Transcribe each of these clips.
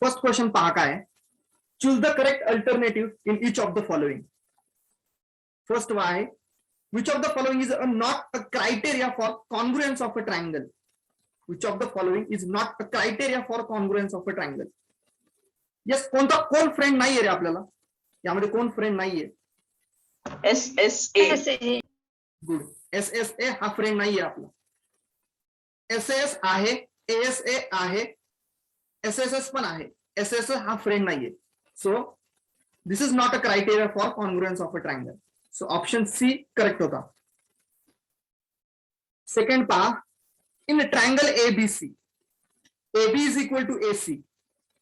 First question पहा काय, choose the correct alternative in each of the following. First आहे, which of the following is not a criteria for congruence of a triangle. Which of the following is not a criteria for congruence of a triangle. Yes, कोण friend नाहीये रे आपल्याला यामध्ये, कोण friend नाहीये? SSA. Good. SSA हा friend नाहीये आपला. SAS आहे, ASA आहे, SSS पण आहे. SSS हा फ्रेंड नाहीये. So this is not a criteria for congruence of a triangle. So option C correct होता. Second पहा, in a triangle ABC, AB is equal to AC.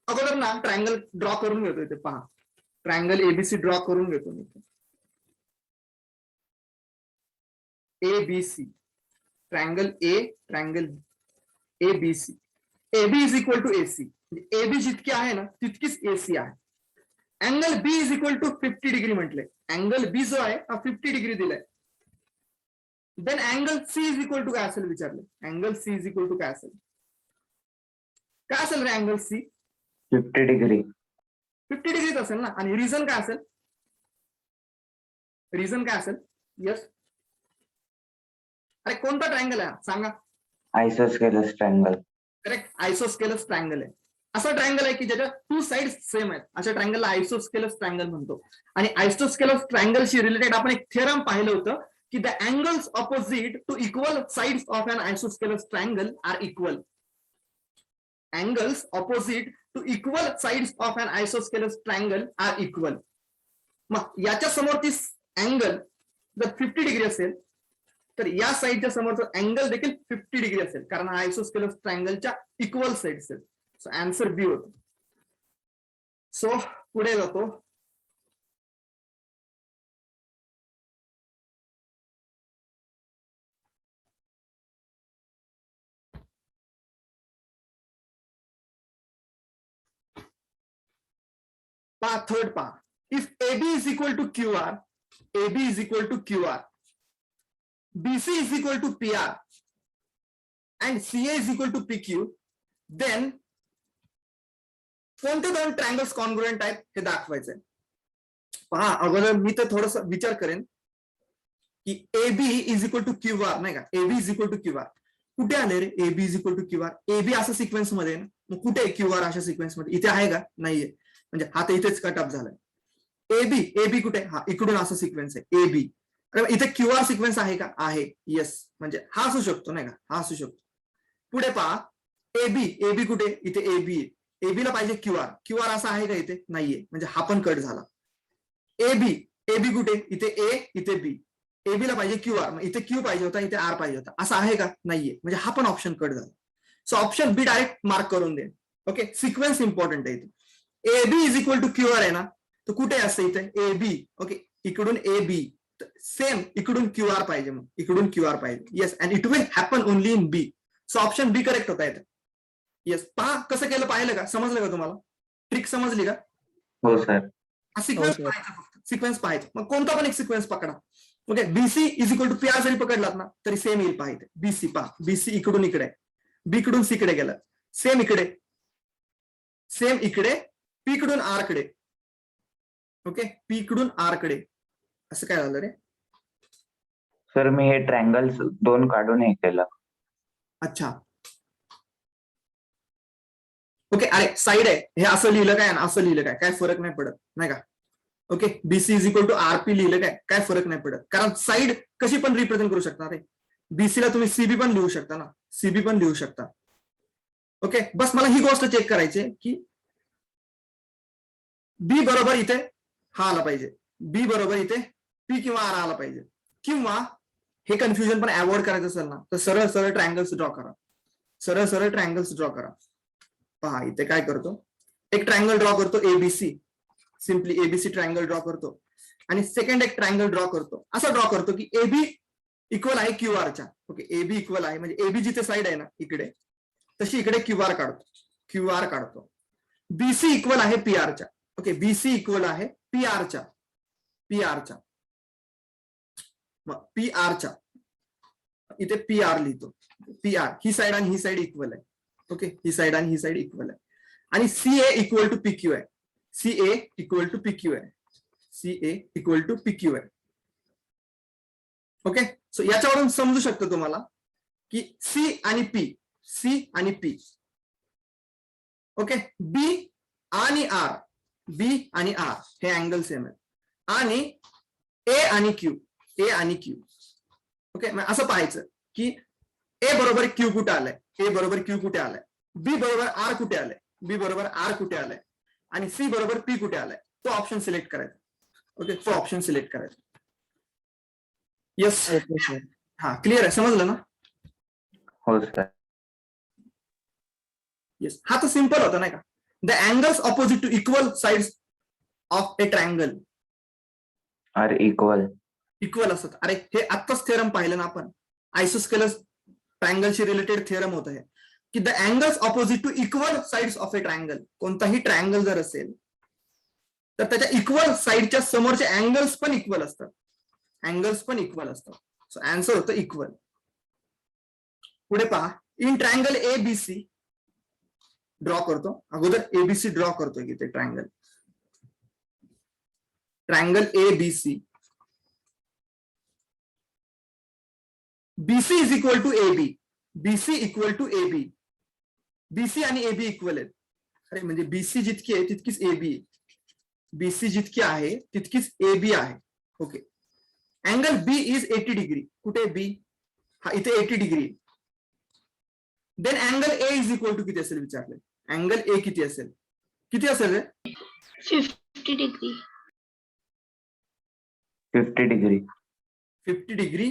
अगोदर ना ट्रायंगल ड्रॉ करून घेतो इथे पहा, ट्रायंगल ABC ड्रॉ करून घेतो मी. ABC triangle A, triangle ABC, AB is equal to AC. AB जितकी आहे ना तितकीच AC आहे. Angle B is equal to 50 degree म्हटले, अँगल B जो आहे हा 50 डिग्री दिलाय. Then angle C is equal to काय असेल विचारले, angle C is equal to काय असेल, काय असेल रे अँगल C? 50 डिग्री. 50 डिग्रीच असेल ना. आणि रिझन काय असेल, रिझन काय असेल? यस, अरे कोणता ट्रायंगल आहे सांगा? आयसोस्केलस ट्रायंगल. करेक्ट, आयसोस्केलस ट्रायंगल आहे. असा ट्रायंगल आहे की ज्याच्या टू साइड सेम आहेत, अशा ट्रायंगलला आयसोस्केलस ट्रायंगल म्हणतो. आणि आयसोस्केलस ट्रायंगलशी रिलेटेड आपण एक थेरम पाहिलं होतं की the angles opposite to equal sides of an isosceles triangle are equal. Angles opposite to equal sides of an isosceles triangle are equal. मग याच्या समोरची अँगल जर 50 डिग्री असेल तर या साइडच्या समोरचा अँगल देखील 50 डिग्री असेल, कारण हा आयसोस्केलस ट्रायंगलच्या इक्वल साइड्स आहेत. सो आन्सर बी होतो. सो पुढे जातो. पहा थर्ड पहा, if AB is equal to QR, AB is equal to QR, BC is equal to PR and CA is equal to PQ, then कोणते दोन triangles congruent आहेत हे दाखवायचंय. पहा अगोदर मी तर थोडस विचार करेन की AB is equal to QR नाही का, AB is equal to QR कुठे आले रे? AB is equal to QR, AB असं सिक्वेन्स मध्ये ना, मग कुठे आहे QR अशा सिक्वेन्स मध्ये? इथे आहे का? नाहीये, म्हणजे हा तर इथेच कट ऑफ झालाय. AB कुठे? हा इकडून असं सिक्वेन्स आहे AB. अरे इथे QR सिक्वेन्स आहे का? आहे. येस, म्हणजे हा असू शकतो नाही का, हा असू शकतो. पुढे पहा AB कुठे? इथे AB आहे. AB ला पाहिजे QR असा आहे का? इथे नाहीये, म्हणजे हा पण कट झाला. AB कुठे? इथे A, इथे B. AB ला पाहिजे QR, मग इथे Q पाहिजे होता, इथे R पाहिजे होता, असं आहे का? नाहीये, म्हणजे हा पण ऑप्शन कट झाला. So option B direct mark करून दे. ओके, सिक्वेन्स इम्पॉर्टंट आहे इथे. AB is equal to QR आहे ना, तर कुठे असतं इथे? AB. ओके, इकडून AB सेम, इकडून QR पाहिजे, मग इकडून QR पाहिजे. Yes, and it will happen only in B. So option B correct होता इथे. येस, पहा कसं केलं, पाहिलं का? समजलं का तुम्हाला? ट्रिक समजली का? हो सर. सिक्वेन्स पाहायचा, फक्त सिक्वेन्स पाहायचा. मग कोणता पण एक सिक्वेन्स पकडा. Okay, BC is equal to PR जरी पकडलात ना तरी सेम येईल. पाहिजे BC पहा, BC इकडून इकडे, B कडून C कडे गेलं, सेम इकडे, सेम इकडे, P कडून R कडे. ओके, P कडून R कडे, असं काय झालं रे? सर मी हे ट्रायंगल्स दोन काढून हे केलं. अच्छा, ओके. अरे साइड आहे, हे असं लिहिलं काय आणि असं लिहिलं काय फरक नाही पडत नाही का? Okay, BC is equal to RP लिहिलं काय फरक नाही पडत, कारण साइड कशी पण रिप्रेझेंट करू शकता रे. BC ला तुम्ही CB पण लिहू शकता ना, CB पण लिहू शकता. ओके, बस मला ही गोष्ट चेक करायची की B बरोबर इथे हा आला पाहिजे, B बरोबर इथे P किंवा R आला पाहिजे. किंवा हे कन्फ्युजन पण अवॉइड करायचं असेल ना तर सरळ सरळ ट्रायंगल्स ड्रॉ करा, सरळ सरळ ट्रायंगल्स ड्रॉ करा. पहा इथे काय करतो, एक ट्रायंगल ड्रॉ करतो ABC, simply ABC triangle draw करतो, आणि सेकंड एक ट्रायंगल ड्रॉ करतो. असं ड्रॉ करतो की AB इक्वल आहे QR च्या. ओके, AB इक्वल आहे म्हणजे AB जिथे साइड आहे ना इकडे, तशी इकडे QR काढतो. BC इक्वल आहे PR च्या. ओके, BC इक्वल आहे PR च्या, मग PR च्या इथे PR लिहितो. PR ही साइड आणि ही साइड इक्वल आहे. ओके, ही साइड आणि ही साइड इक्वल आहे. आणि सीए इक्वल टू पीक्यू आहे. सीए इक्वल टू पीक्यू आहे. सीए इक्वल टू पीक्यू आहे. ओके, सो याच्यावरून समजू शकतो तुम्हाला की सी आणि पी ओके, बी आणि आर, हे अँगल सेम आहे. आणि ए आणि क्यू ओके, असं पाहायचं की ए बरोबर क्यू कुठे आलाय, ए बरोबर क्यू कुठे आलाय, बी बरोबर आर कुठे आलाय, आणि सी बरोबर पी कुठे आलाय, तो ऑप्शन सिलेक्ट करायचा. ओके, तो ऑप्शन सिलेक्ट करायचा. येस, हा क्लिअर आहे, समजलं ना? हो सर. येस, हा तर सिंपल होता नाही का. The angles opposite to equal sides of a triangle are equal असतात. अरे हे आत्ताच थेरम पाहिलं ना आपण, आयसोस्केलस ट्रायंगलशी रिलेटेड थेरम होतं हे, की the angles opposite to equal sides of a triangle. कोणताही ट्रायंगल जर असेल तर त्याच्या इक्वल साइडच्या समोरचे अँगल्स पण इक्वल असतात. सो आन्सर होतं इक्वल. पुढे पहा, इन ट्रायंगल एबीसी ड्रॉ करतो. अगोदर एबीसी ड्रॉ करतोय की ते triangle ABC. BC is equal to AB. BC आणि एबी इक्वल आहेत. अरे म्हणजे बीसी जितकी आहे तितकीच एबी आहे. बीसी जितकी आहे तितकीच एबी आहे. Okay, angle B is 80 degree. कुठे बी? हा इथे 80 degree. Then angle A is equal to किती असेल विचारले. अँगल ए किती असेल? 50 डिग्री. 50 डिग्री.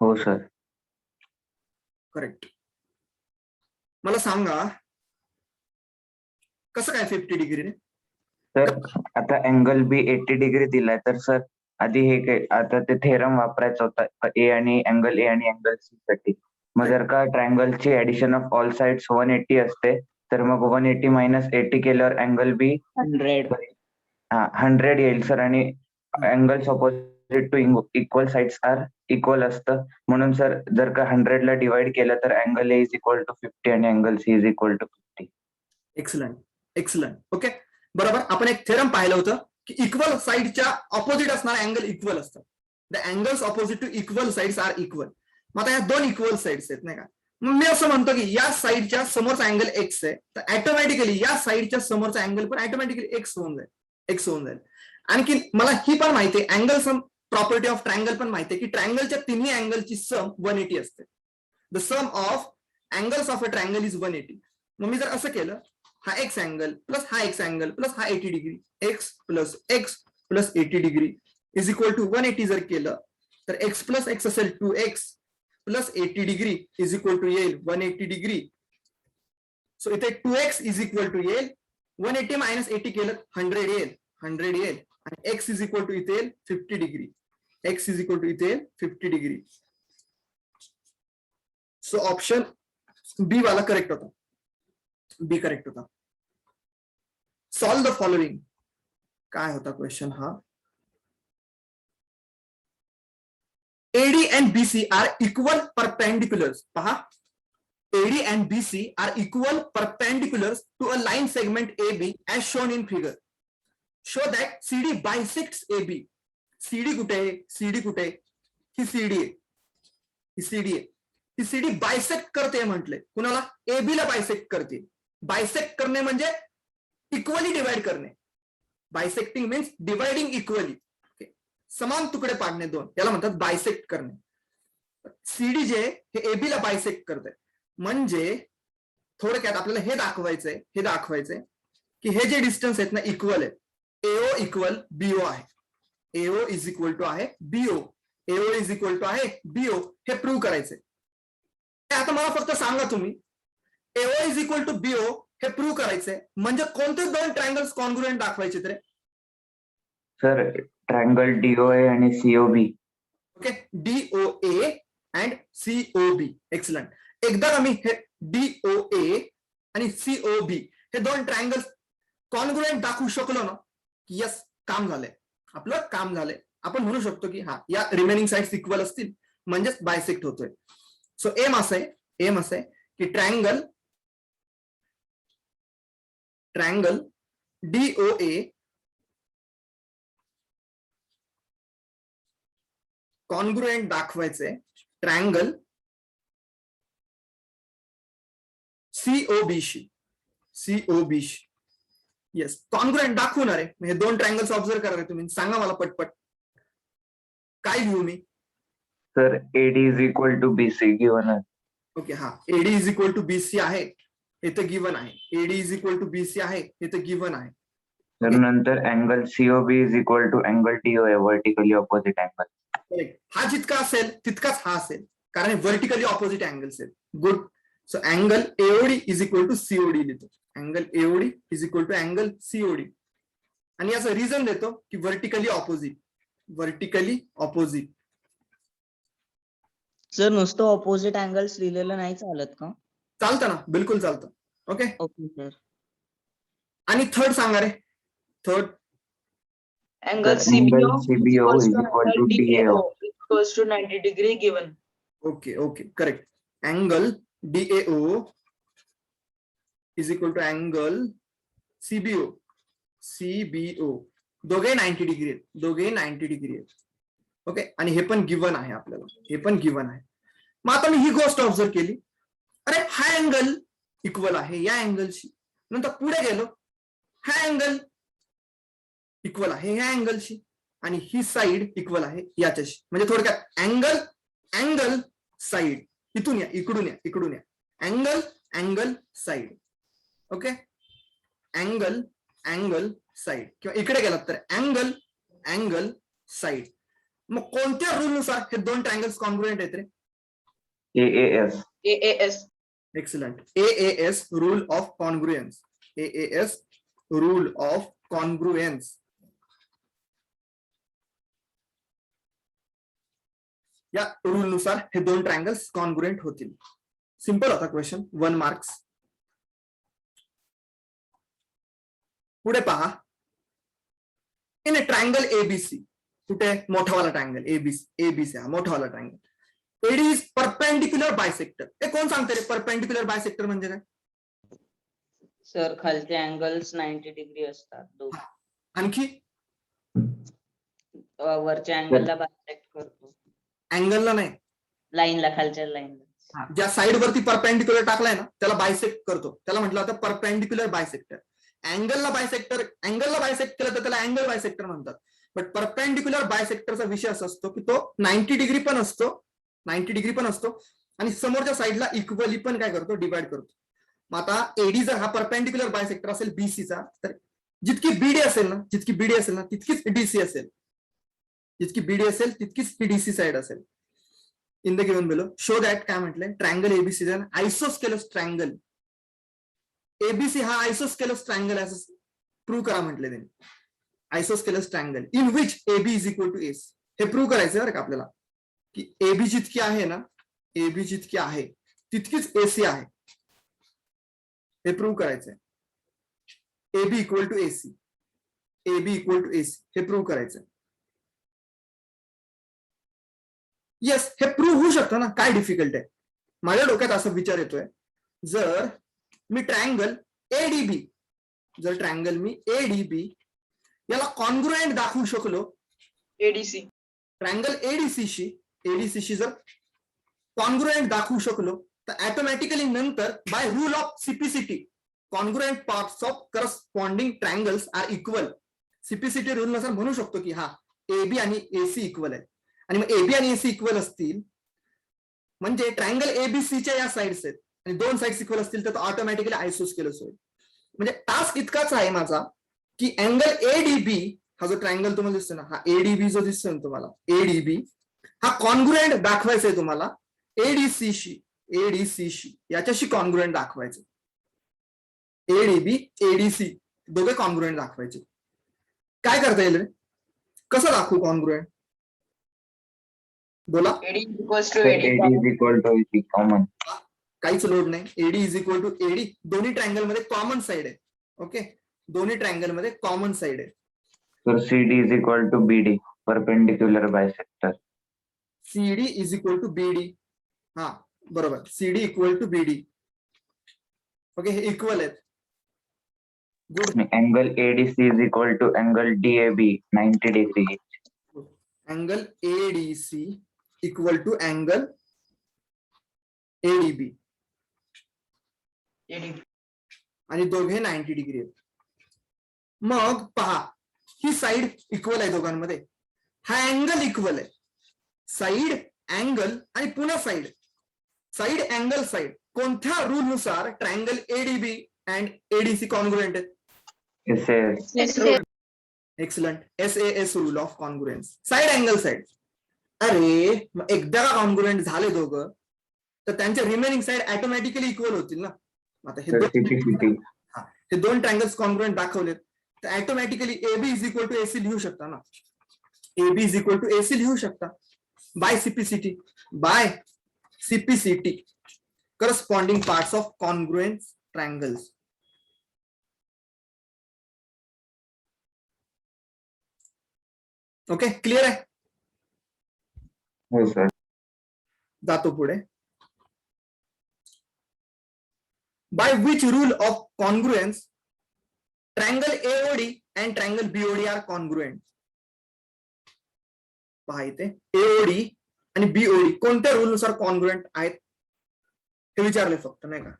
हो सर. करेक्ट. मला सांगा कसं काय 50 डिग्री? सर आता अँगल बी 80 डिग्री दिलाय, तर सर आधी हे काय, आता ते थेरम वापरायचा होता ए आणि अँगल सी साठी. मग जर का ट्रायंगलची ऍडिशन ऑफ ऑल साइड्स 180 असते, तर मग 180 मायनस 80 केल्यावर अँगल बी 100 येईल सर. आणि angles opposite to equal sides are equal असतं. म्हणून सर जर का 100 ला डिवाइड केलं तर angle A is equal to 50 आणि angle C is equal to 50. Excellent. Okay, बरोबर. आपण एक थेरम पाहिलं होतं की इक्वल साइडच्या ऑपोजिट असणारे अँगल इक्वल असतात. The angles opposite to equal sides are equal. मग आता या दोन इक्वल साइड्स आहेत नाही का. मग मी असं म्हणतो की या साइडच्या समोरचा अँगल एक्स आहे, तर ऑटोमॅटिकली या साइडच्या समोरचा अँगल पण ऑटोमॅटिकली एक्स होऊन जाईल. आणखी मला ही पण माहिती आहे, angle sum property of triangle पण माहिती आहे की ट्रायंगलच्या तिन्ही अँगलची सम 180 असते. The sum of angles of a triangle is 180. मग मी जर असं केलं, हा एक्स अँगल प्लस हा एक्स अँगल प्लस हा 80 degree, x plus 80 degree is equal to 180 जर केलं तर एक्स प्लस एक्स असेल 2x plus 80 degree is equal to येईल 180 डिग्री. सो इथे 2x इज इक्वल टू येईल 180 मायनस 80 केलं 100 येईल आणि x इज इक्वल टू इथे 50 डिग्री. सो ऑप्शन बी वाला करेक्ट होता. Solve the following. काय होता क्वेश्चन हा? AD and BC are equal perpendiculars. पहा, AD and BC are equal perpendiculars to a line segment AB as shown in figure. Show that CD bisects AB. CD कुठे आहे? ही CD आहे. ही CD bisect करते म्हटले. कुणाला? AB ला bisect करते. Bisect करणे म्हणजे इक्वली डिवाइड करणे. बायसेक्टिंग मीन्स डिवाइडिंग इक्वली. समान तुकडे पाडणे दोन, याला म्हणतात बायसेक्ट करणे. सीडी जे हे एबी ला बायसेक्ट करते. म्हणजे थोडक्यात आपल्याला हे दाखवायचंय की हे जे डिस्टन्स आहेत ना इक्वल आहे. एओ इक्वल बीओ आहे. एओ इज इक्वल टू आहे बीओ. हे प्रूव्ह करायचंय. आता मला फक्त सांगा तुम्ही, AO is equal to BO हे प्रूव्ह करायचंय म्हणजे कोणते दोन ट्रायंगल्स कॉन्ग्रुएंट दाखवायचे तरी? सर ट्रायंगल डीओए आणि COB. Okay, DOA and COB. Excellent. एकदा आम्ही हे डीओए आणि सीओबी हे दोन ट्रायंगल्स कॉन्ग्रुएंट दाखवू शकलो ना, यस, आपलं काम झालंय. आपण म्हणू शकतो की हा या रिमेनिंग साइड्स इक्वल असतील म्हणजेच बायसेक्ट होतोय. सो एम असं आहे की ट्रायंगल ट्रायंगल DOA कॉन्ग्रुएंट दाखवायचंय ट्रायंगल COB शी. येस, कॉन्ग्रुएंट दाखवणार आहे. म्हणजे दोन ट्रायंगल्स ऑब्झर्व करा तुम्ही, सांगा मला पटपट काय लिहू मी. Sir AD is equal to BC given आहे. ओके, हा AD is equal to BC आहे, हे तर गिव्हन आहे. AD is equal to BC आहे, हे तर गिव्हन आहे. तर नंतर angle COB is equal to angle DOA vertically opposite angle. Correct. हा जितका असेल तितकाच हा असेल, कारण व्हर्टिकली ऑपोजिट अँगल्स आहेत. Good. So angle AOD is equal to COD लिहितो. Angle AOD is equal to angle COD. आणि याचं रिझन देतो की व्हर्टिकली ऑपोजिट. सर नुसतं ऑपोजिट अँगल्स लिहिलेलं नाही चालत का? चालतं ना, बिलकुल चालतं. ओके. Okay sir. आणि थर्ड सांगा रे. Third angle Sir, CBO angle CBO is equal to DAO. equals to 90 degree given. Okay, correct. Angle DAO is equal to angle CBO. दोघे 90 डिग्री आहेत. ओके, आणि हे पण गिव्हन आहे आपल्याला, मग आता मी ही गोष्ट ऑब्झर्व केली, अरे हा अँगल इक्वल आहे या अँगलशी. नंतर पुढे गेलो, हा अँगल इक्वल आहे ह्या अँगलशी, आणि ही साइड इक्वल आहे याच्याशी. म्हणजे थोडक्यात अँगल साइड, इथून या, इकडून या, angle side. Okay, angle side, किंवा इकडे गेलात तर अँगल साइड. मग कोणत्या रूल नुसार हे दोन ट्रायंगल्स कॉन्ग्रुएंट आहेत रे? AAS. Excellent. AAS rule of congruence. या रूल नुसार हे दोन ट्रायंगल्स कॉन्ग्रुएंट होतील. सिंपल होता क्वेश्चन, 1 मार्क्स. पुढे पहा, इन ए ट्रायंगल ABC, कुठे मोठावाला ट्रायंगल ABC हा मोठावाला triangle. AD is perpendicular bisector. हे कोण सांगते रे परपेंडिक्युलर बायसेक्टर म्हणजे काय? सर खालचे अँगल्स 90 डिग्री असतात दोघे. आणखी वरच्या अँगलला बायसेक्ट करतो. अँगलला नाही, लाईनला, खालच्या लाईनला. ज्या साइड वरती परपेंडिक्युलर टाकलाय ना त्याला बायसेक्ट करतो, त्याला म्हटलं होतं परपेंडिक्युलर बायसेक्टर. अँगलला बायसेक्ट केलं तर त्याला अँगल बायसेक्टर म्हणतात. बट परपेंडिक्युलर बायसेक्टरचा विषय असा असतो की तो 90 डिग्री पण असतो आणि समोरच्या साईडला इक्वली पण काय करतो, डिवाइड करतो. मग आता एडी जर हा परपेंडिक्युलर बायसेक्टर असेल BCचा, तर जितकी बीडी असेल ना तितकीच DC असेल. जितकी बीडी असेल तितकीच DC साइड असेल. In the given below show that, काय म्हटलंय, triangle ABC is an isosceles triangle. ABC हा आयसोस्केलस ट्रायंगल आहे असं प्रूव्ह करा म्हटले त्यांनी. Isosceles triangle in which AB is equal to AC. हे प्रूव्ह करायचं बरं का आपल्याला, की AB जितकी आहे तितकीच AC आहे. हे प्रूव्ह करायचंय. AB इक्वल टू AC हे प्रूव्ह करायचंय. येस, हे प्रूव्ह होऊ शकतं ना, काय डिफिकल्ट आहे? माझ्या डोक्यात असा विचार येतोय, जर मी ट्रायंगल ADB याला कॉन्ग्रुएंट दाखवू शकलो ADC, ट्रायंगल ADC जर कॉन्ग्रुएंट दाखवू शकलो, तर ऑटोमॅटिकली नंतर by rule of CPCT congruent parts of corresponding triangles are equal. CPCT rule नुसार म्हणू शकतो की हा AB आणि AC इक्वल आहे. आणि मग AB आणि AC इक्वल असतील म्हणजे ट्रायंगल ABCच्या या साइड्स आहेत आणि दोन साइड्स इक्वल असतील तर ऑटोमॅटिकली आयसोस्केलस होईल. म्हणजे टास्क इतकाच आहे माझा की अँगल ADB हा जो ट्रायंगल तुम्हाला दिसतो ना, हा ADB जो दिसतोय ना तुम्हाला, ADB हा कॉन्ग्रुएंट दाखवायचा आहे तुम्हाला ADCशी याच्याशी कॉन्ग्रुएंट दाखवायचं. ADC दोघे कॉन्ग्रुएंट दाखवायचे. काय करता येईल रे, कसं दाखवू कॉन्ग्रुएंट? बोला. AD equals to Sir, AD. AD is equal to AC common. काहीच लोड नाही. AD is equal to AD दोन्ही ट्रायंगल मध्ये कॉमन साइड आहे. ओके, दोन्ही ट्रायंगल मध्ये कॉमन साइड आहे. Sir, CD is equal to BD perpendicular bisector. CD is equal to BD. हा बरोबर, CD equal to BD. Okay, हे इक्वल आहेत. Good. Angle ADC is equal to angle DAB 90 degree. Angle ADC equal to angle ADB आणि दोघे 90 degree आहेत. मग पहा, ही side equal आहे दोघांमध्ये, हा अँगल इक्वल आहे. साइड अँगल आणि पुन्हा साइड, साइड अँगल साइड कोणत्या रूल नुसार triangle ADB and ADC congruent आहेत? Excellent. SAS rule of congruence. Side angle side. अरे मग एकदा कॉन्ग्रुएंट झाले दोघं तर त्यांच्या रिमेनिंग साइड ऑटोमॅटिकली इक्वल होतील ना. आता हे दोन ट्रायंगल्स कॉन्ग्रुएंट दाखवलेत तर automatically AB is equal to AC लिहू शकता ना. AB is equal to AC लिहू शकता by CPCT corresponding parts of congruent triangles. Okay, clear आहे? हो सर. जातो पुढे. By which rule of congruence triangle AOD and triangle BOD are congruent? पहा इथे AOD आणि BOD कोणत्या रूल नुसार कॉन्ग्रुएंट आहेत हे विचारले फक्त, नाही का?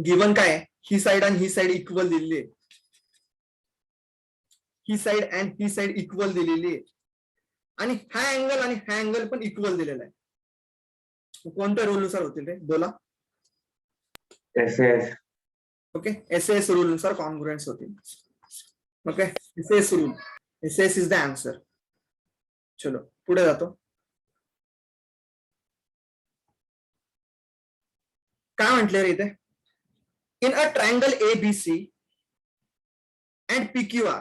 गिवन काय आहे? ही साइड आणि ही साइड इक्वल दिलेली आहे. ही साइड अँड ही साइड इक्वल दिलेली आहे आणि हा अँगल आणि हा अँगल पण इक्वल दिलेला आहे. कोणत्या रूल नुसार होतील रे? बोला. SAS. ओके, SAS रूल नुसार कॉन्ग्रुएंट्स होतील. Okay, SAS rule. SAS is the answer. चलो पुढे जातो. काय म्हटले रे इथे? In a triangle ABC and PQR,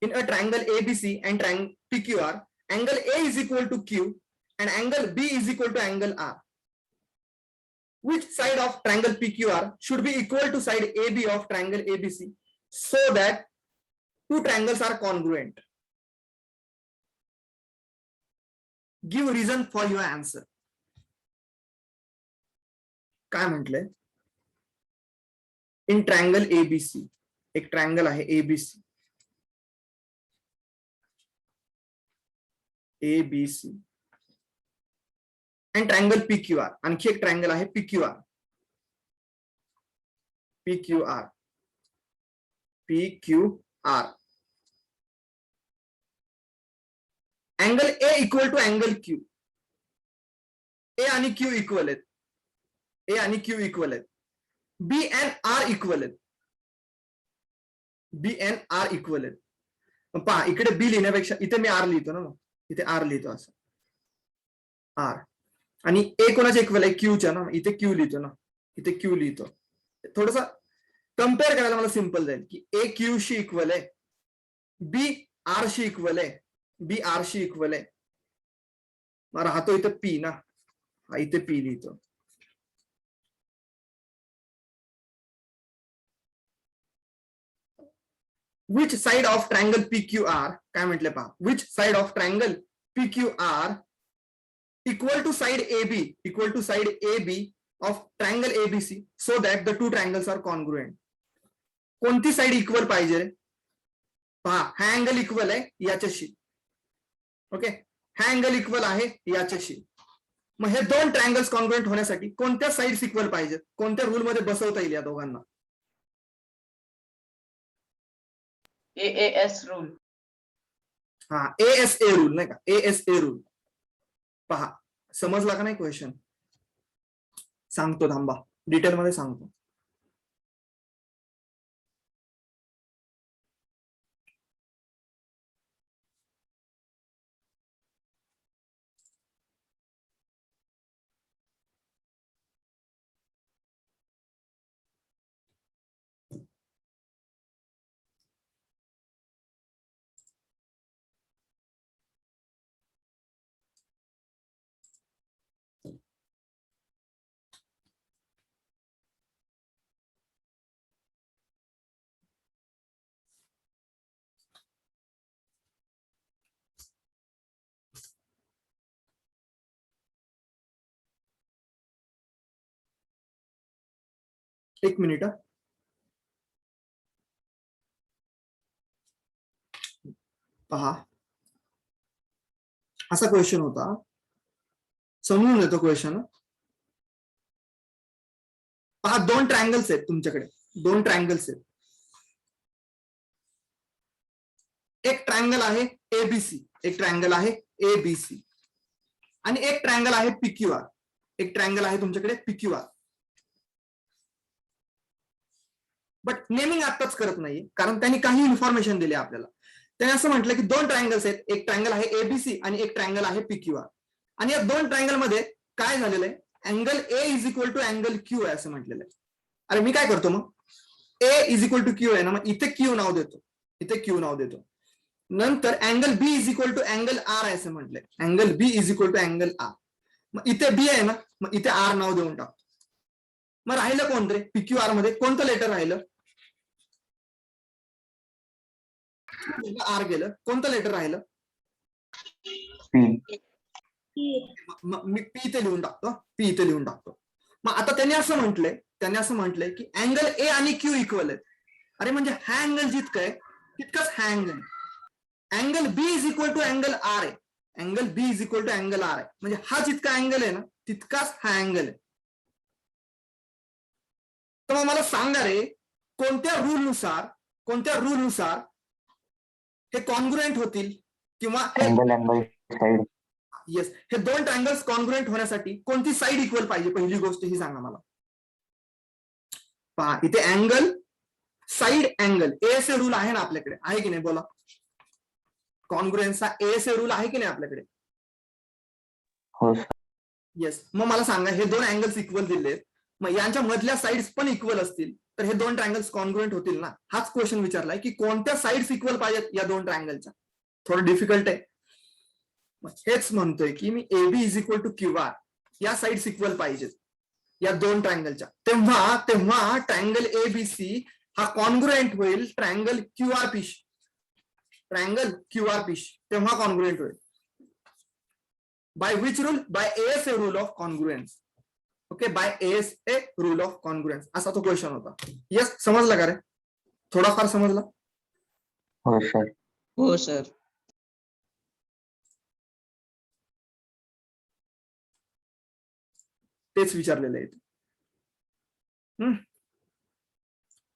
in a triangle ABC and triangle PQR, angle A is equal to Q and angle B is equal to angle R. Which side of triangle PQR should be equal to side AB of triangle ABC so that two triangles are congruent? Give reason for your answer. काय म्हटले? In triangle ABC, एक triangle आहे ABC, ABC and triangle PQR, आणखी एक triangle आहे PQR. Angle A equal to angle Q. A आणि Q equal आहेत. A आणि Q इक्वल आहेत. B and R इक्वल आहेत. B and R इक्वल आहेत. पहा इकडे B लिहिण्यापेक्षा इथे मी R लिहितो ना, इथे R लिहितो असं R. आणि A कोणाच्या इक्वल आहे? Qच्या ना, इथे Q लिहितो ना, इथे Q लिहितो. थोडस कम्पेअर करायला मला सिंपल जाईल की A Q शी इक्वल आहे, B R शी इक्वल आहे, B R शी इक्वल आहे. मग राहतो इथे P ना, हा इथे P लिहितो. Which side of triangle PQR, काय म्हटले पहा, which side of triangle PQR equal to side AB of triangle ABC so that the two triangles are congruent? कोणती साइड इक्वल पाहिजे? पहा हा अँगल इक्वल आहे याच्याशी. ओके, हा अँगल इक्वल आहे याच्याशी. मग हे दोन ट्रायंगल्स कॉन्ग्रुएंट होण्यासाठी कोणत्या साइड्स इक्वल पाहिजेत? कोणत्या रूल मध्ये बसवता येईल या दोघांना? AAS rule. हा, ASA रूल नाही का? ASA rule. पहा समजला का नाही क्वेश्चन? सांगतो, थांबा डिटेल मध्ये सांगतो. एक मिनिट. पहा, असा क्वेश्चन होता, समजून येतो क्वेश्चन. पहा, दोन ट्रायंगल्स आहेत तुमच्याकडे, दोन ट्रायंगल्स आहेत. एक ट्रायंगल आहे एबीसी, एक ट्रायंगल आहे एबीसी, आणि एक ट्रायंगल आहे पीक्यूआर. एक ट्रायंगल आहे तुमच्याकडे पीक्यूआर. बट नेमिंग आताच करत नाही, कारण त्यांनी काही इन्फॉर्मेशन दिली आपल्याला. त्याने असं म्हटलं की दोन ट्रायंगल्स आहेत, एक ट्रायंगल आहे एबीसी आणि एक ट्रायंगल आहे पीक्यूआर. आणि या दोन ट्रायंगल मध्ये काय झालेलं आहे, angle A is equal to angle Q आहे असं म्हटलेलं आहे. अरे मी काय करतो, मग A is equal to Q आहे ना, मग इथे क्यू नाव देतो, इथे क्यू नाव देतो. नंतर angle B is equal to angle R आहे असं म्हटलंय, angle B is equal to angle R. मग इथे बी आहे ना, मग इथे आर नाव देऊन टाकतो. मग राहिलं कोणतं रे, पीक्यूआर मध्ये कोणतं लेटर राहिलं, आर गेलं, कोणतं लेटर राहिलं, मी पी इथे लिहून टाकतो, पी इथे लिहून टाकतो. मग आता त्यांनी असं म्हटलंय की अँगल ए आणि क्यू इक्वल आहेत. अरे म्हणजे हा अँगल जितकं आहे तितकंच हा angle. Angle B is equal to angle R आहे, angle B is equal to angle R आहे, म्हणजे हा जितका अँगल आहे ना तितकाच हा अँगल आहे. तर मग मला सांगा रे, कोणत्या रूलनुसार हे कॉन्ग्रुएंट होतील, किंवा येस, हे दोन ट्रायंगल्स कॉन्ग्रुएंट होण्यासाठी कोणती साईड इक्वल पाहिजे, पहिली गोष्ट ही सांगा मला. पहा, इथे angle, side, angle, ASA rule आहे ना आपल्याकडे, आहे की नाही बोला. कॉन्ग्रुएन्सचा एएसए रूल आहे की नाही आपल्याकडे. हो. येस. मग मला सांगा, हे दोन अँगल्स इक्वल दिले, मग यांच्या मधल्या साईड्स पण इक्वल असतील तर हे दोन ट्रायंगल्स कॉन्ग्रुएंट होतील ना. हाच क्वेश्चन विचारलाय की कोणत्या साईड्स इक्वल पाहिजेत या दोन ट्रायंगलच्या. थोडं डिफिकल्ट आहे. हेच म्हणतोय की मी AB is equal to QR या साईड्स इक्वल पाहिजेत या दोन ट्रायंगलच्या. तेव्हा ट्रायंगल एबीसी हा कॉन्ग्रुएंट होईल ट्रायंगल क्यूआर पीश, तेव्हा कॉन्ग्रुएंट होईल. By which rule, by ASA rule of congruence. Okay, by ASA rule of congruence, असा तो क्वेश्चन होता. येस, समजला का रे, थोडाफार समजला. हो सर. हो सर. तेच विचारलेलं आहे.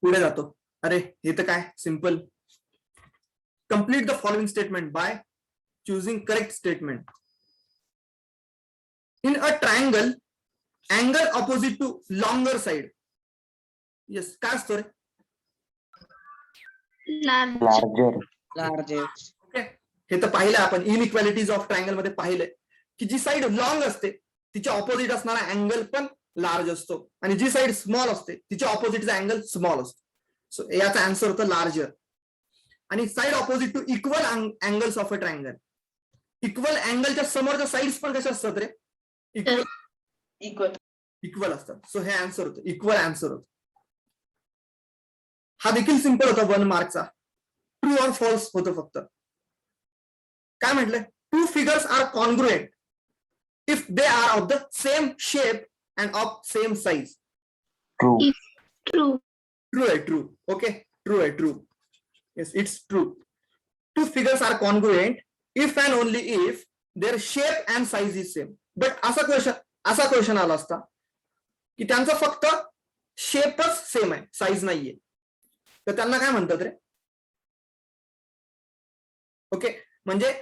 पुढे जातो. अरे हे तर काय simple. Complete the following statement by choosing correct statement. In a triangle, angle opposite to longer side. Yes, काय असतो रे, लार्जर. ओके, हे तर पाहिलं आपण इनइक्वालिटीज ऑफ ट्रायंगल मध्ये पाहिलंय की जी साइड लॉंग असते तिच्या ऑपोजिट असणारा अँगल पण लार्ज असतो, आणि जी साइड स्मॉल असते तिच्या ऑपोजिटचा अँगल स्मॉल असतो. सो याचा आन्सर होतं लार्जर. आणि side opposite to equal angles of a triangle. Equal अँगलच्या समोरच्या साइड्स पण कशा असतात रे, इक्वल असतात. सो हे आन्सर होतं, इक्वल आन्सर होतं. हा देखील सिंपल होता 1 मार्कचा. ट्रू ऑर फॉल्स होतं फक्त. काय म्हटलंय, two figures are congruent if they are of the same shape and of same size. True आहे, ट्रू. ओके, ट्रू आहे, true. Yes, it's true. Two figures are congruent if and only if their shape and size is same. But असा question आला असता की त्यांचा फक्त शेपच same आहे, size नाहीये, तर त्यांना काय म्हणतात रे. ओके, म्हणजे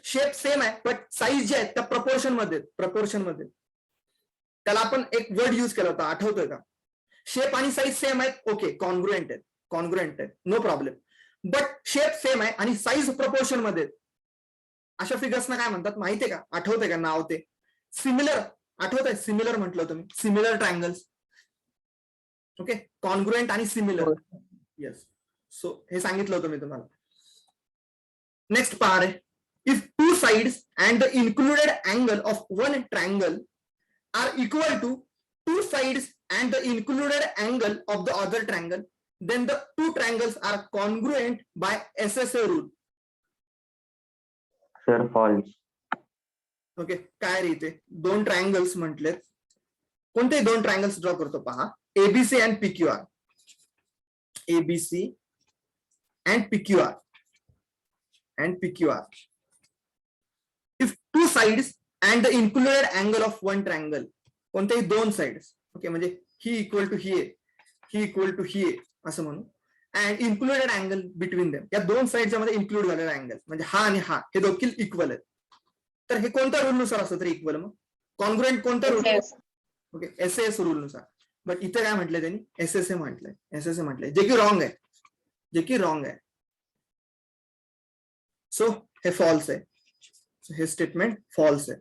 शेप सेम आहे बट साईज जे आहेत त्या प्रपोर्शन मध्ये. त्याला आपण एक वर्ड युज केला होता, आठवतोय का. शेप आणि साईज सेम आहेत, ओके, कॉन्ग्रुएंट आहेत, no problem. But shape same आहे आणि साईज प्रपोर्शन मध्ये, अशा फिगर्सना काय म्हणतात माहितीये का, आठवतंय का नाव ते, सिमिलर. आठवतंय, सिमिलर म्हटलं तुम्ही, सिमिलर ट्रायंगल्स. ओके, कॉन्ग्रुएंट आणि सिमिलर. येस, सो हे सांगितलं होतं मी तुम्हाला. नेक्स्ट पार्ट आहे, if two sides and the included angle of one triangle are equal to two sides and the included angle of the other triangle, then the two triangles are congruent by SSA rule. Sir false. Okay, काय रे इथे दोन triangles म्हटलेत, कोणते दोन triangles draw करतो पहा, ABC and PQR. ABC and PQR and PQR. If two sides and the included angle of one triangle, कोणतेही दोन साइड्स, ओके, म्हणजे ही इक्वल टू ही आहे, ही इक्वल टू ही आहे असं म्हणू, and included angle between them, या दोन साइडच्या मध्ये इन्क्लूड झालेला अँगल म्हणजे हा आणि हा हे देखील इक्वल आहेत. तर हे कोणत्या रूल नुसार असतं तरी इक्वल? मग कॉन्ग्रुएंट कोणत्या रूल? ओके, एसएस रूल नुसार. बट इथे काय म्हटलंय त्यांनी? एसएसए म्हटलंय, एसएसए म्हटलंय, जे की रॉंग आहे, जे की रॉंग आहे. सो हे फॉल्स आहे. सो हे स्टेटमेंट फॉल्स आहे.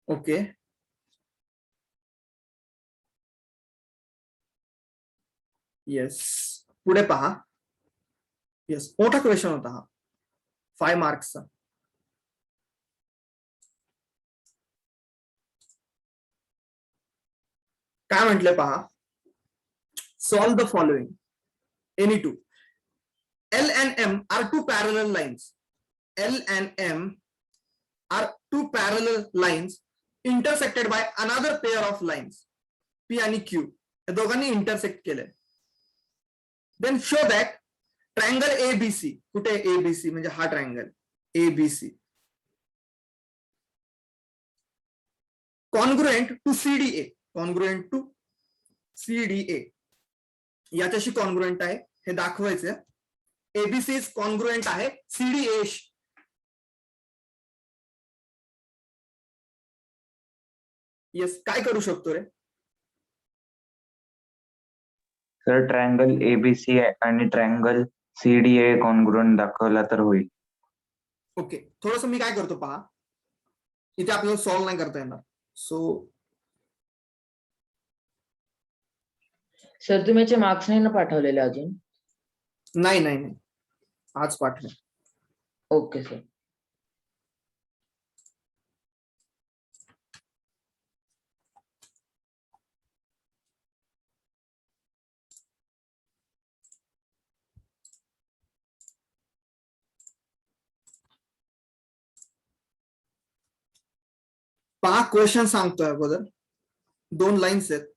ओके, येस, पुढे पहा. येस, मोठा क्वेश्चन होता हा, 5 मार्क्सचा. काय म्हटलंय पहा, solve the following. Any two. L and M are two parallel lines. L and M are two parallel lines intersected by another pair of lines. P आणि Q या दोघांनी intersect केले. Then show that triangle ABC, कुठे ABC म्हणजे हा triangle ABC, congruent to CDA, congruent to CDA, याच्याशी congruent आहे हे दाखवायचं. एबीसी कॉन्ग्रुएंट आहे सीडीए. येस, काय करू शकतो रे सर? ट्रायंगल एबीसी आणि ट्रायंगल सीडीए कॉन्ग्रुएंट दाखवला तर होईल. ओके, थोडस मी काय करतो पहा, इथे आपल्याला सॉल्व्ह नाही करता येणार. सो सर तुम्ही याचे मार्क्स नाही ना पाठवलेले अजून? नाही नाही नाही, आज पाठवे. Okay sir. पहा, क्वेश्चन सांगतोय अगोदर, 2 लाईन्स आहेत.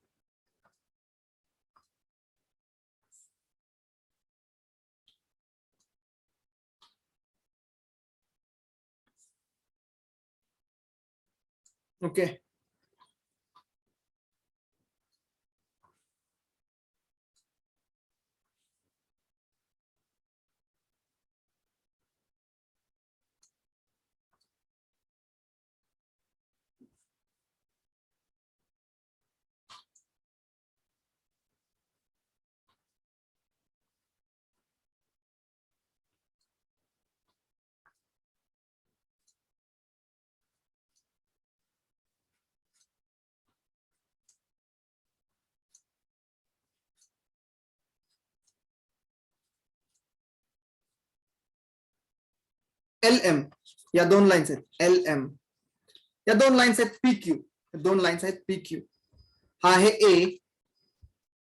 ओके, एल एम या 2 लाईन्स आहेत. एल एम या 2 लाईन्स आहेत. पी क्यू 2 लाईन्स आहेत. पी क्यू हा आहे A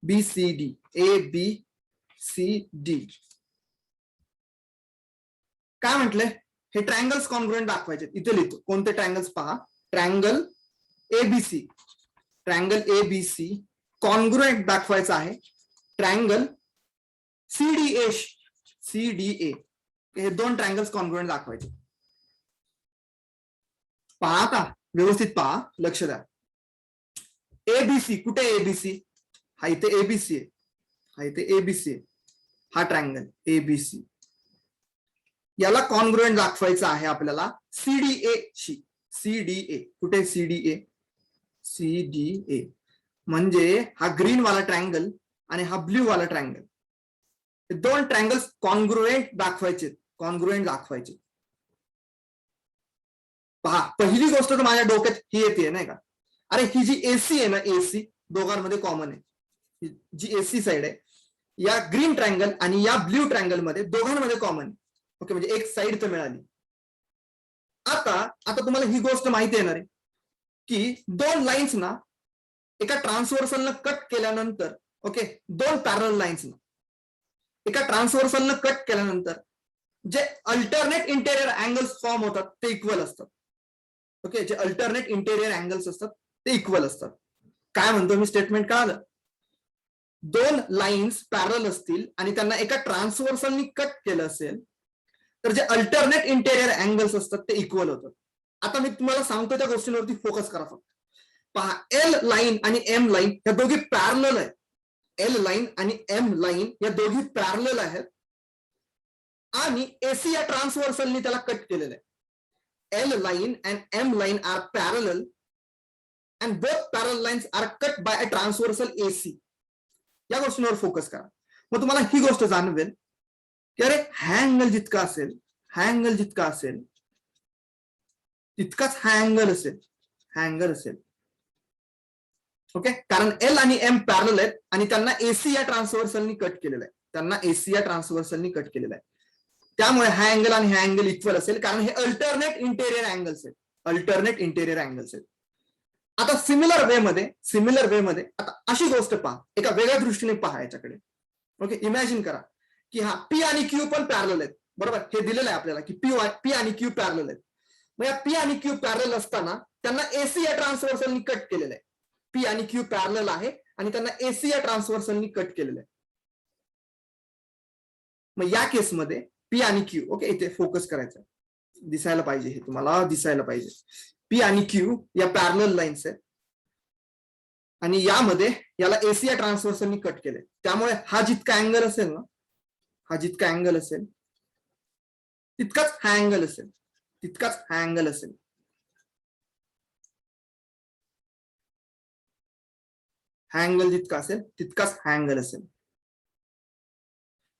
B C D, A B C D. काय म्हटलंय? हे ट्रायंगल्स कॉन्ग्रुएंट दाखवायचे. इथे लिहितो कोणते ट्रायंगल्स पहा. Triangle ABC, triangle ABC congruent दाखवायचं आहे ट्रायंगल सीडीए, सीडीए. हे 2 ट्रायंगल्स कॉन्ग्रुएंट दाखवायचे. पहा का, व्यवस्थित पहा, लक्ष द्या. एबीसी कुठे? एबीसी हा इथे एबीसी आहे, हा इथे एबीसी आहे. हा ट्रायंगल एबीसी याला कॉन्ग्रुएंट दाखवायचं आहे आपल्याला सीडीए शी. सीडीए कुठे? सीडीए, सीडीए म्हणजे हा ग्रीन वाला ट्रायंगल आणि हा ब्ल्यू वाला ट्रायंगल, हे 2 ट्रायंगल्स कॉन्ग्रुएंट दाखवायचे, कॉन्ग्रुएंट दाखवायचे. पहा, पहिली गोष्ट तर माझ्या डोक्यात ही येते नाही का, अरे ही जी एसी आहे ना, एसी दोघांमध्ये कॉमन आहे. जी एसी साइड आहे या ग्रीन ट्रायंगल आणि या ब्ल्यू ट्रायंगल मध्ये दोघांमध्ये कॉमन आहे. ओके, म्हणजे एक साइड तर मिळाली. आता तुम्हाला ही गोष्ट माहिती येणार आहे की 2 लाईन्स ना एका ट्रान्सव्हर्सलनं कट केल्यानंतर, ओके, 2 पॅरलल लाईन्स ना एका ट्रान्सव्हर्सलनं कट केल्यानंतर जे अल्टरनेट इंटेरियर अँगल्स फॉर्म होतात ते इक्वल असतात. ओके, जे अल्टरनेट इंटेरियर अँगल्स असतात ते इक्वल असतात. काय म्हणतो मी, स्टेटमेंट कळालं? दोन लाईन्स पॅरल असतील आणि त्यांना एका ट्रान्सव्हर्सलनी कट केलं असेल तर जे अल्टरनेट इंटेरियर अँगल्स असतात ते इक्वल होतात. आता मी तुम्हाला सांगतो त्या गोष्टींवरती फोकस करा फक्त. पहा, एल लाईन आणि एम लाईन या दोघी पॅरलल आहेत. एल लाईन आणि एम लाईन या दोघी पॅरलल आहेत आणि एसी या ट्रान्सव्हर्सलनी त्याला कट केलेलं आहे. L line and M line are parallel and both parallel lines are cut by a transversal AC. या गोष्टींवर फोकस करा. मग तुम्हाला ही गोष्ट जाणवेल की अरे हा अँगल जितका असेल, हा अँगल जितका असेल तितकाच हा अँगल असेल, हा अँगल असेल. ओके, कारण एल आणि एम पॅरलल आहेत आणि त्यांना एसी या ट्रान्सव्हर्सलनी कट केलेलं आहे. त्यांना एसी या ट्रान्सव्हर्सलनी कट केलेलं आहे. त्यामुळे हा अँगल आणि हा अँगल इक्वल असेल, कारण हे अल्टरनेट इंटेरियर अँगल्स आहेत. अल्टरनेट इंटेरियर अँगल्स आहेत. आता सिमिलर वे मध्ये आता अशी गोष्ट पहा, एका वेगळ्या दृष्टीने पहा याच्याकडे. ओके, इमॅजिन करा की हा पी आणि क्यू पण पॅरलल आहेत. बरोबर, हे दिलेलं आहे आपल्याला की पी आणि क्यू पॅरलल आहेत. मग या पी आणि क्यू पॅरलल असताना त्यांना एसी या ट्रान्सव्हर्सलनी कट केलेलं आहे. पी आणि क्यू पॅरलल आहे आणि त्यांना एसी या ट्रान्सव्हर्सलनी कट केलेलं आहे. मग या केसमध्ये पी आणि क्यू, ओके, इथे फोकस करायचं, दिसायला पाहिजे, हे तुम्हाला दिसायला पाहिजे. पी आणि क्यू या पॅरलल लाईन्स आहेत आणि यामध्ये याला एसी या ट्रान्सव्हर्सलनी कट केलंय. त्यामुळे हा जितका अँगल असेल ना, हा जितका अँगल असेल तितकाच हा अँगल असेल, तितकाच हा अँगल असेल. हा अँगल जितका असेल तितकाच हा अँगल असेल.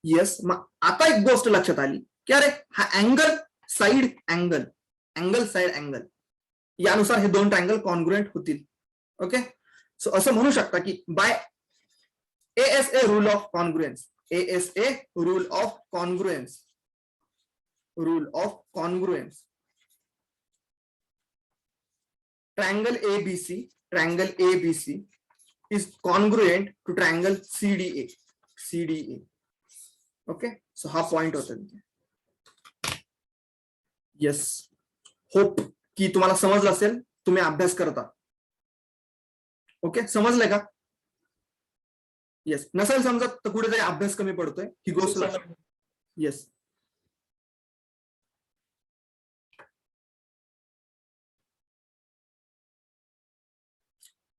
येस, मग आता एक गोष्ट लक्षात आली की अरे हा angle side angle, angle side angle यानुसार हे दोन ट्रायंगल कॉन्ग्रुएंट होतील. ओके, सो असं म्हणू शकता की by ASA rule of congruence, ASA rule of congruence, rule of congruence, triangle ABC is congruent to triangle CDA. Okay, so हा point होता. येस, होप की तुम्हाला समजलं असेल, तुम्ही अभ्यास करता. ओके, समजलंय का? येस, नसेल समजत तर कुठेतरी अभ्यास कमी पडतोय ही गोष्ट लक्षात. येस,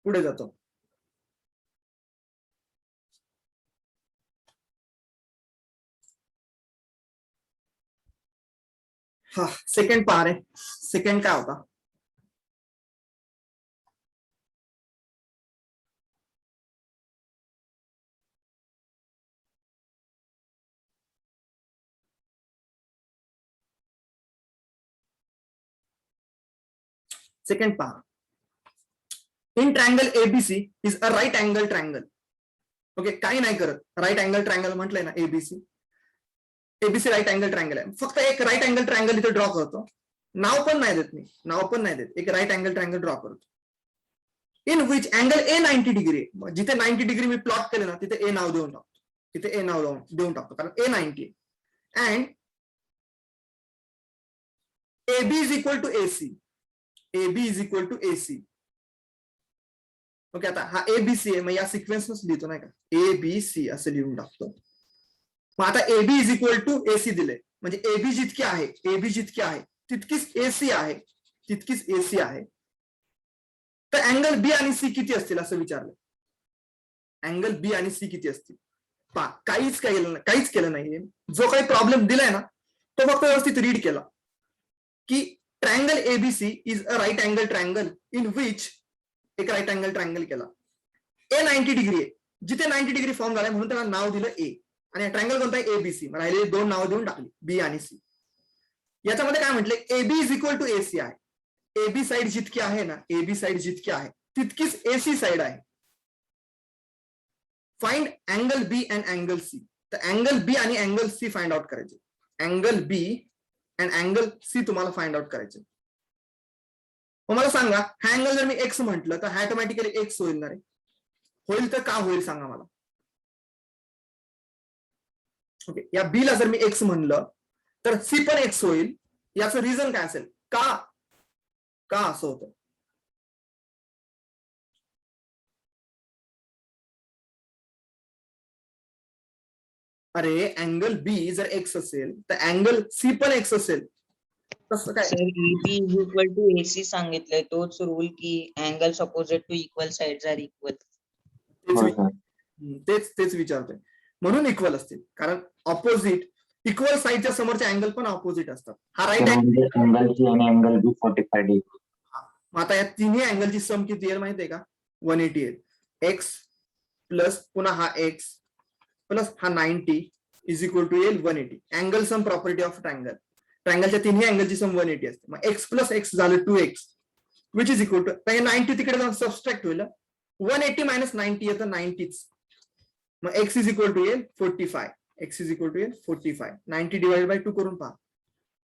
पुढे जातो. हा सेकंड पहा रे. सेकंड काय होता? सेकंड पहा, in triangle ABC is a right angle triangle. Okay, काही नाही करत, राईट अँगल ट्रायंगल म्हटलंय ना, एबीसी राईट अँगल ट्रायंगल आहे. फक्त एक राईट अँगल ट्रायंगल इथे ड्रॉ करतो. नाव पण नाही देत मी, नाव पण नाही देत, एक राईट अँगल ट्रायंगल ड्रॉ करतो. In which angle A 90 degree, जिथे 90 डिग्री मी प्लॉट केले ना तिथे ए नाव देऊन टाकतो, तिथे ए नाव देऊन टाकतो, कारण A 90 and AB is equal to AC, AB is equal to AC. Okay, आता हा ABC आहे, मग या सिक्वेन्सच लिहितो नाही का, ABC असं लिहून टाकतो. मग आता AB is equal to AC दिले, म्हणजे AB जितकी आहे तितकीच AC आहे, तितकीच AC आहे. तर अँगल बी आणि सी किती असतील असं विचारलं. अँगल बी आणि सी किती असतील? पहा, काहीच केलं नाहीये. जो काही प्रॉब्लेम दिलाय ना तो फक्त व्यवस्थित रीड केला की triangle ABC is a right angle triangle in which, एक राईट अँगल ट्रायंगल केला, ए 90 डिग्री आहे, जिथे 90 डिग्री फॉर्म झालाय म्हणून त्याला नाव दिलं ए, आणि ट्रायंगल कोणता आहे? ABC. राहिलेली दोन नावं देऊन टाकली, बी आणि सी. याच्यामध्ये काय म्हटलंय? AB is equal to AC आहे. AB साइड जितकी आहे ना, AB साइड जितकी आहे तितकीच AC साइड आहे. Find angle B and angle C. तर अँगल बी आणि अँगल सी फाइंड आउट करायचे. Angle B and angle C तुम्हाला फाइंड आउट करायचे. मग मला सांगा, हा अँगल जर मी एक्स म्हटलं तर हा ऑटोमॅटिकली एक्स होईल ना रे? होईल तर का होईल सांगा मला. ओके, या बी ला जर मी एक्स म्हणलं तर सी पण एक्स होईल. याचं रिझन काय असेल? का? का असं होतं? अरे अँगल बी जर एक्स असेल तर अँगल सी पण एक्स असेल, कसं काय? Sir AB is equal to AC सांगितलंय, तोच रूल की angles opposite to equal sides are equal. हो सर. तेच विचारतोय. म्हणून इक्वल असतील, कारण ऑपोजिट इक्वल साईडच्या समोरचे अँगल पण ऑपोजिट असतात. हा राईट अँगल. म्हणजे अँगल सी आणि अँगल बी 45 डिग्री. मग आता या तिन्ही अँगलची सम किती येईल माहितीये का? 180 येईल. एक्स प्लस पुन्हा हा एक्स प्लस हा 90 इज इक्वल टू येईल 180. Angle sum property of triangle. ट्रायंगलच्या तिन्ही अँगलची सम 180 असते. मग एक्स प्लस एक्स झालं 2x which is equal to 90 तिकडे जाऊन सबस्ट्रॅक्ट होईल. 180 मायनस 90 येतं 90च. मग एक्स इज इक्वल टू येईल 45. एक्स इज इक्वल टू येईल 45. 90 डिवाइड बाय 2 करून पहा.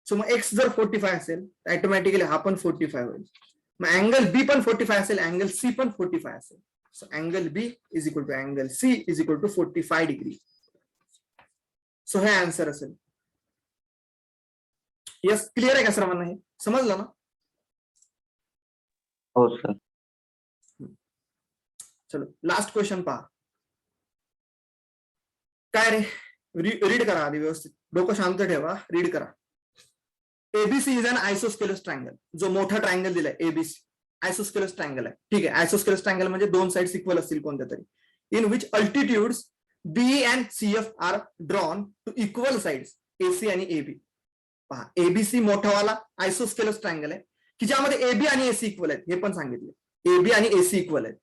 सो मग एक्स जर 45 असेल तर ऑटोमॅटिकली हा पण 45 होईल. मग अँगल बी पण 45 असेल, अँगल सी पण 45 असेल. So angle B is equal to angle C is equal to 45 degree. So हे आन्सर असेल. यस, क्लिअर आहे का सर्वांना? हे समजलं ना? हो सर. चलो लास्ट क्वेश्चन पहा. काय रे, रीड करा आधी व्यवस्थित, डोकं शांत ठेवा, रीड करा. ABC is an isosceles triangle. जो मोठा ट्रायंगल दिलाय एबीसी आयसोस्केलस ट्रायंगल आहे. ठीक आहे, आयसोस्केलस ट्रायंगल म्हणजे दोन साइड्स इक्वल असतील कोणत्या तरी. In which altitudes B and CF are drawn to equal sides AC आणि एबी. पहा, एबीसी मोठावाला आयसोस्केलस ट्रायंगल आहे की ज्यामध्ये एबी आणि एसी इक्वल आहेत. हे पण सांगितले, एबी आणि एसी इक्वल आहेत.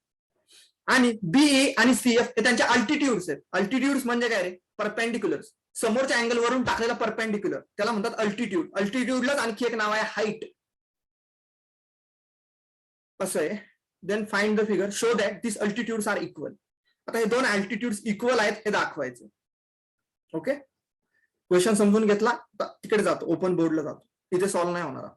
आणि बीई आणि सीएफ हे त्यांच्या अल्टिट्यूड्स आहेत. अल्टिट्यूड्स म्हणजे काय रे? परपेंडिक्युलर्स. समोरच्या अँगल वरून टाकलेला परपेंडिक्युलर त्याला म्हणतात अल्टिट्यूड. अल्टिट्यूडलाच आणखी एक नाव आहे हाईट. असं आहे. Then find the figure, show that this altitudes are equal. आता हे दोन अल्टिट्यूड्स इक्वल आहेत हे दाखवायचं. ओके, क्वेश्चन समजून घेतला, तिकडे जातो, ओपन बोर्डला जातो, इथे सॉल्व्ह नाही होणार.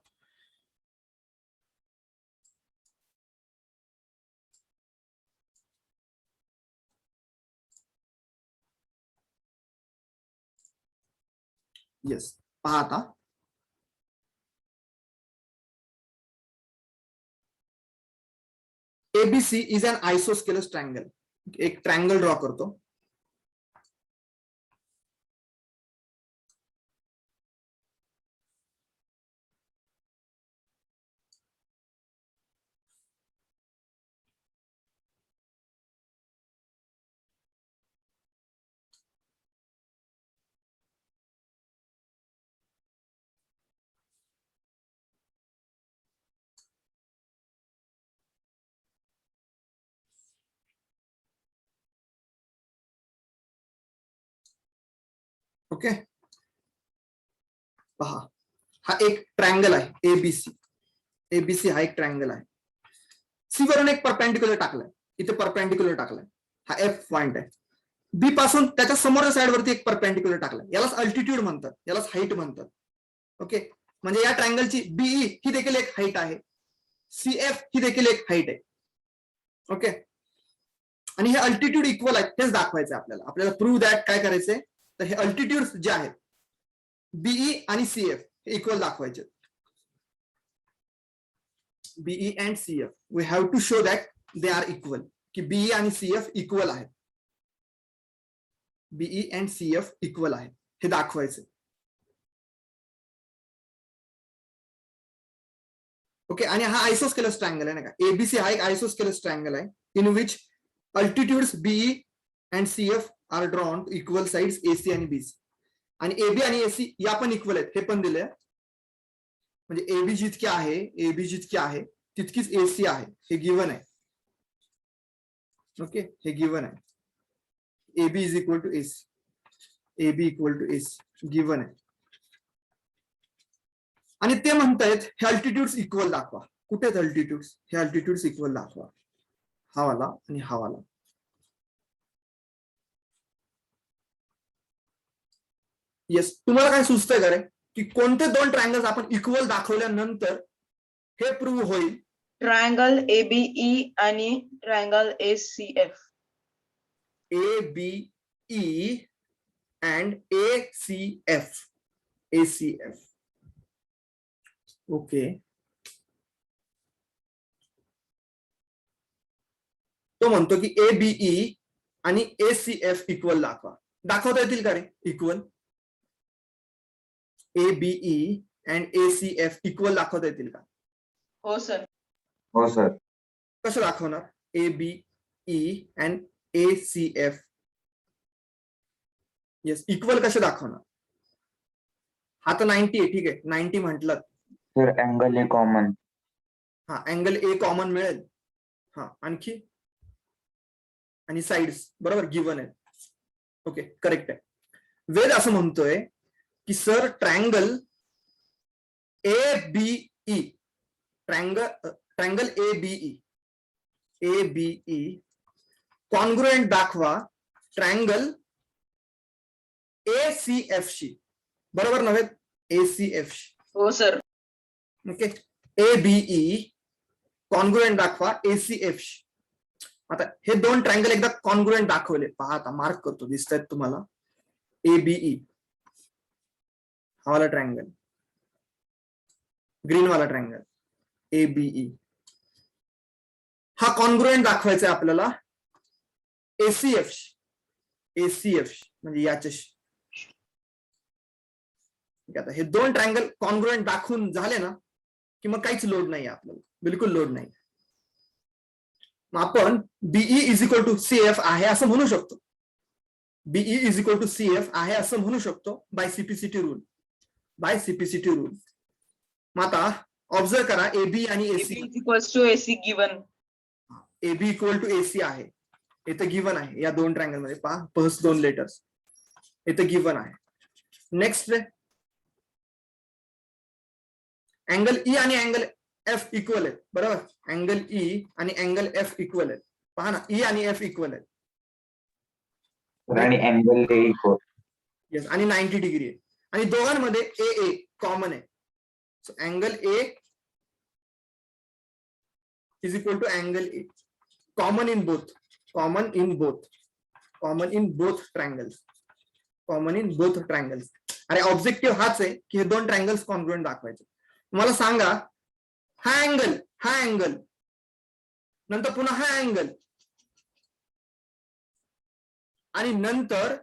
येस, पहा आता. ABC is an isosceles triangle. एक ट्रायंगल ड्रॉ करतो. ओके, पहा, हा एक ट्रायंगल आहे एबीसी. एबीसी हा एक ट्रायंगल आहे. सी वरून एक परपेंडिक्युलर टाकलाय, इथे परपेंडिक्युलर टाकलाय, हा एफ पॉइंट आहे. बी पासून त्याच्या समोरच्या साइडवरती एक परपेंडिक्युलर टाकलाय, यालाच अल्टिट्यूड म्हणतात, यालाच हाईट म्हणतात. ओके, म्हणजे या ट्रायंगलची बीई ही देखील एक हाईट आहे, सीएफ ही देखील एक हाईट आहे. ओके, आणि हे अल्टिट्यूड इक्वल आहेत हेच दाखवायचं आपल्याला. आपल्याला प्रूव्ह दॅट काय करायचंय, तर हे अल्टिट्यूड जे आहेत बीई आणि सीएफ इक्वल दाखवायचे. BE and CF we have to show that they are equal, की बीई आणि सीएफ इक्वल आहेत. बीई अँड सीएफ इक्वल आहे हे दाखवायचं. ओके, आणि हा आयसोस्केलस ट्रायंगल आहे ना का. एबीसी हा एक आयसोस्केलस ट्रायंगल आहे in which altitudes BE and CF are drawn to equal sides AC आणि बीसी. आणि एबी आणि एसी या पण इक्वल आहेत हे पण दिले. म्हणजे एबी जितके आहे, एबी जितके आहे तितकीच एसी आहे, हे गिवन आहे. ओके, हे गिवन आहे. AB is equal to AC, AB equal to AC given आहे. आणि ते म्हणतायत हे अल्टिट्यूड्स इक्वल दाखवा. कुठे आहेत अल्टिट्यूड्स? हे अल्टिट्यूड्स इक्वल दाखवा, हा वाला आणि हा वाला. येस, तुम्हाला काय सुचतंय का रे, की कोणते दोन ट्रायंगल्स आपण इक्वल दाखवल्यानंतर हे प्रूव्ह होईल? ट्रायंगल एबीई आणि triangle ACF. ABE and ACF. ACF. Okay. तो म्हणतो की ABE आणि ACF इक्वल दाखवता येतील का रे equal? ABE and ACF equal दाखवता येतील का? हो सर. हो सर. कसं दाखवणार? ABE and ACF yes equal कसे दाखवणार? हा तर 90 आहे, ठीक आहे, 90 म्हटलं. Sir angle A common. हा अँगल ए कॉमन मिळेल. हा आणखी आणि साइड्स बरोबर गिवन आहे. ओके करेक्ट आहे. वेद असं म्हणतोय की sir triangle ABE triangle ABE congruent दाखवा ट्रायंगल ACF शी. बरोबर नव्हे? ACF शी. हो सर. ओके ABE कॉन्ग्रुएंट दाखवा ACF शी. आता हे दोन ट्रायंगल एकदा कॉन्ग्रुएंट दाखवले पहा. आता मार्क करतो, दिसत आहेत तुम्हाला. ABE हा वाला ट्रायंगल, ग्रीन वाला ट्रायंगल ABE हा कॉन्ग्रुएंट दाखवायचा आहे आपल्याला ACF शी. ACF म्हणजे याच्याशी. आता हे दोन ट्रायंगल कॉन्ग्रुएंट दाखवून झाले ना की मग काहीच लोड नाही आपल्याला, बिलकुल लोड नाही. मग आपण BE is equal to CF आहे असं म्हणू शकतो. BE is equal to CF आहे असं म्हणू शकतो बाय CPCT रूल. मग आता ऑब्झर्व करा AB आणि AC. AB equals to AC गिवन. AB इक्वल टू AC आहे, इथे गिवन आहे या दोन ट्रायंगल मध्ये. पहा फर्स्ट दोन लेटर्स इथे गिवन आहे. नेक्स्ट अँगल E आणि अँगल F इक्वल आहेत. बरोबर अँगल E आणि अँगल F इक्वल आहेत. पहा ना E आणि F इक्वल आहेत. आणि अँगल ए इक्वल. येस आणि 90 डिग्री आहे. आणि दोघांमध्ये AA कॉमन आहे. So angle A is equal to angle A common in both triangles. अरे ऑब्जेक्टिव्ह हाच आहे की हे दोन ट्रायंगल्स कॉन्ग्रुएंट दाखवायचे. मला सांगा हा अँगल नंतर पुन्हा हा अँगल आणि नंतर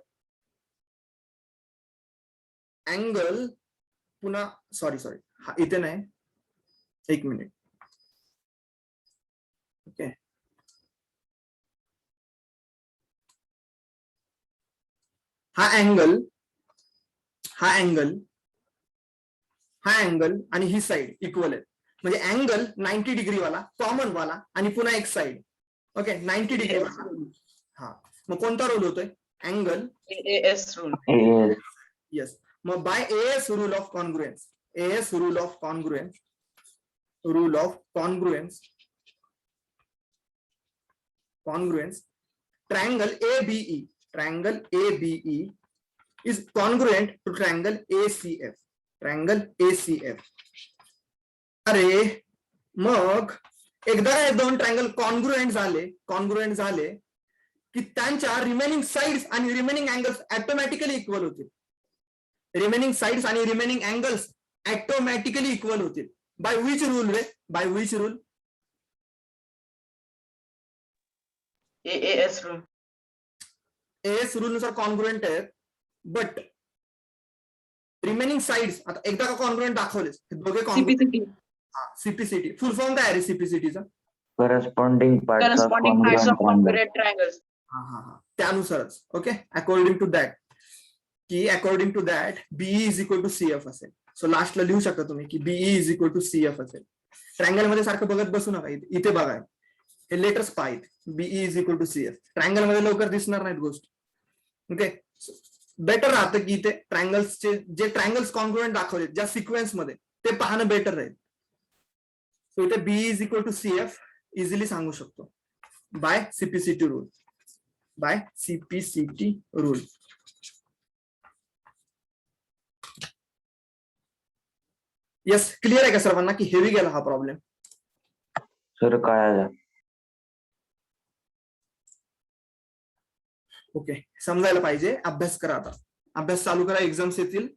अँगल पुन्हा सॉरी हा इथे नाही, एक मिनिट. ओके हा अँगल आणि ही साइड इक्वल आहे. म्हणजे अँगल 90 डिग्री वाला कॉमन वाला आणि पुन्हा एक साइड. ओके 90 डिग्री वाला. हा मग कोणता रोल होतोय? Angle AS rule. येस. मग by AS rule of congruence triangle ABE is congruent to triangle ACF. अरे मग एकदा हे दोन ट्रायंगल कॉन्ग्रुएंट झाले की त्यांच्या रिमेनिंग साइड्स आणि रिमेनिंग अँगल्स ऑटोमॅटिकली इक्वल होतील. Bye which rule ray? AS rule. AS rule नुसार कॉन्ग्रुएंट आहेत. बट रिमेनिंग साइड्स आता एकदा का कॉन्ग्रुएंट दाखवलेस दोघे CPCT. CPCT फुल फॉर्म काय आहे CPCTचा? Corresponding parts of congruent triangles. त्यानुसारच. Okay according to that BE is equal to CF असेल. सो लास्टला लिहू शकता तुम्ही की BE is equal to CF असेल. ट्रायंगल मध्ये सारखं बघत बसू नका, इथे बघा हे लेटर्स पाहित. BE is equal to CF triangle मध्ये लवकर दिसणार नाहीत गोष्ट. ओके बेटर राहतं की इथे ट्रायंगल्सचे जे ट्रायंगल्स कॉन्ग्रुएंट दाखवले ज्या सिक्वेन्स मध्ये ते पाहणं बेटर राहील. सो इथे BE is equal to CF easily सांगू शकतो by CPCT rule. Yes clear आहे का सर्वांना की हेवी गेला हा प्रॉब्लेम? सर कळालं. ओके समजायला पाहिजे. अभ्यास करा, आता अभ्यास चालू करा. एक्झाम्स येतील